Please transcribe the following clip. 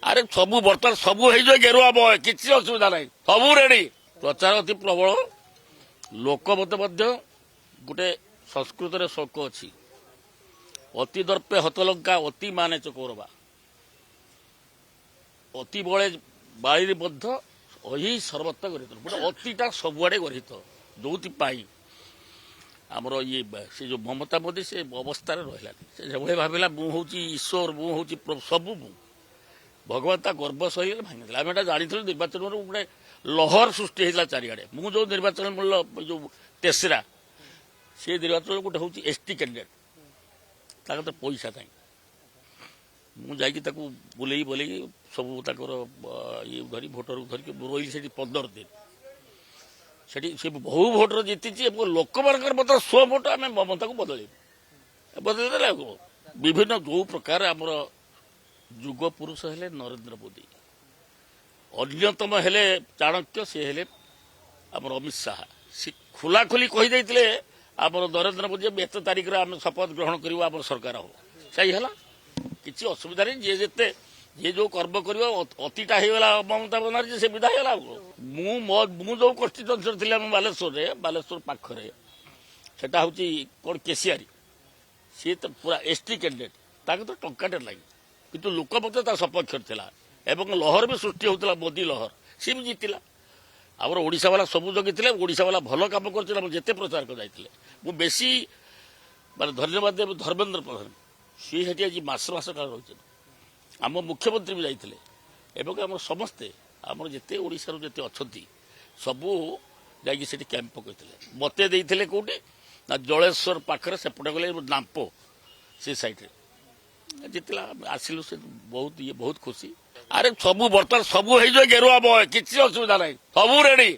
ଆରେ ସବୁ ବର୍ତ୍ତମାନ ସବୁ ହେଇଯିବ ଗେରୁଆ ବୟ କିଛି ଅସୁବିଧା ନାହିଁ ସବୁ ରେଡି ପ୍ରଚାର ଅତି ପ୍ରବଳ ଲୋକ ମତେ ମଧ୍ୟ ଗୋଟେ ସଂସ୍କୃତରେ ଶୋକ ଅଛି ଅତି ଦର୍ପେ ହତଲଙ୍କା ଅତି ମାନେ ଚକୋରବା ଅତି ବଳେ ବାଳିରେ ମଧ୍ୟ ଅହି ସର୍ବତ୍ର ଗରିତ ଗୋଟେ ଅତିଟା ସବୁଆଡେ ଗରିତ ଯୋଉଥିପାଇଁ ଆମର ଇଏ ସେ ଯୋଉ ମମତା ମୋଦି ସେ ଅବସ୍ଥାରେ ରହିଲାନି ସେ ଯେଭଳି ଭାବିଲା ମୁଁ ହଉଛି ଈଶ୍ୱର ମୁଁ ହଉଛି ସବୁ ମୁଁ ଭଗବାନ ତା ଗର୍ବ ସହିଲେ ଭାଙ୍ଗିଥିଲା ଆମେ ଏଟା ଜାଣିଥିଲୁ ନିର୍ବାଚନରୁ ଗୋଟେ ଲହର ସୃଷ୍ଟି ହେଇଥିଲା ଚାରିଆଡେ ମୁଁ ଯୋଉ ନିର୍ବାଚନ ମୂଲ୍ୟ ଯୋଉ ତେସରା ସେ ନିର୍ବାଚନ ଗୋଟେ ହଉଛି ଏସଟି କ୍ୟାଣ୍ଡିଡେଟ୍ ତାଙ୍କର ତ ପଇସା ନାହିଁ ମୁଁ ଯାଇକି ତାକୁ ବୁଲେଇ ସବୁ ତାଙ୍କର ଇଏ ଧରି ଭୋଟରକୁ ଧରିକି ରହିଲି ସେଠି 15 ଦିନ ସେଠି ସେ ବହୁ ଭୋଟର ଜିତିଛି ଏବଂ ଲୋକମାନଙ୍କର ମଧ୍ୟ ସ୍ୱ ଭୋଟ ଆମେ ମମତାକୁ ବଦଳେଇଦେଲେ ବିଭିନ୍ନ ଯୋଉ ପ୍ରକାର ଆମର ଯୁଗ ପୁରୁଷ ହେଲେ ନରେନ୍ଦ୍ର ମୋଦି ଅନ୍ୟତମ ହେଲେ ଚାଣକ୍ୟ ସେ ହେଲେ ଆମର ଅମିତ ଶାହା ସେ ଖୋଲାଖୋଲି କହିଦେଇଥିଲେ ଆମର ନରେନ୍ଦ୍ର ମୋଦି ଏତେ ତାରିଖରେ ଆମେ ଶପଥ ଗ୍ରହଣ କରିବୁ ଆମର ସରକାର ହବ ସେଇ ହେଲା କିଛି ଅସୁବିଧା ନାହିଁ ଯିଏ ଯୋଉ କର୍ମ କରିବ ଅତିଟା ହେଇଗଲା ମମତା ବାନାର୍ଜୀ ସେ ବିଦା ହେଇଗଲା ମୁଁ ଯୋଉ କନଷ୍ଟିଚୁଏନ୍ସିରେ ଥିଲି ଆମ ବାଲେଶ୍ୱର ପାଖରେ ସେଟା ହଉଛି କଣ କେସିଆରି ସିଏ ତ ପୁରା ଏସଟି କ୍ୟାଣ୍ଡିଡେଟ୍ ତାକୁ ତ ଟଙ୍କାଟେ ଲାଗି କିନ୍ତୁ ଲୋକ ମଧ୍ୟ ତା ସପକ୍ଷରେ ଥିଲା ଏବଂ ଲହର ବି ସୃଷ୍ଟି ହଉଥିଲା ମୋଦି ଲହର ସିଏ ବି ଜିତିଲା ଆମର ଓଡ଼ିଶା ବାଲା ସବୁ ଜଗିଥିଲେ ଓଡ଼ିଶା ବାଲା ଭଲ କାମ କରିଥିଲେ ଆମର ଯେତେ ପ୍ରଚାରକ ଯାଇଥିଲେ ମୁଁ ବେଶୀ ମାନେ ଧନ୍ୟବାଦ ଦେବି ଧର୍ମେନ୍ଦ୍ର ପ୍ରଧାନ ସିଏ ସେଠି ଆଜି ମାସ କାଳ ରହିଛନ୍ତି ଆମ ମୁଖ୍ୟମନ୍ତ୍ରୀ ବି ଯାଇଥିଲେ ଏବଂ ଆମର ସମସ୍ତେ ଆମର ଯେତେ ଓଡ଼ିଶାରୁ ଯେତେ ଅଛନ୍ତି ସବୁ ଯାଇକି ସେଠି କ୍ୟାମ୍ପ ପକାଇଥିଲେ ମତେ ଦେଇଥିଲେ କୋଉଠି ନା ଜଳେଶ୍ୱର ପାଖରେ ସେପଟେ ଗଲେ ନାମ୍ପୋ ସେ ସାଇଡ୍ରେ ଜିତିଲା ଆସିଲୁ ସେ ବହୁତ ଖୁସି ଆରେ ସବୁ ବର୍ତ୍ତମାନ ସବୁ ହେଇଯିବ ଗେରୁଆ ବୟ କିଛି ଅସୁବିଧା ନାହିଁ ସବୁ ରେଡି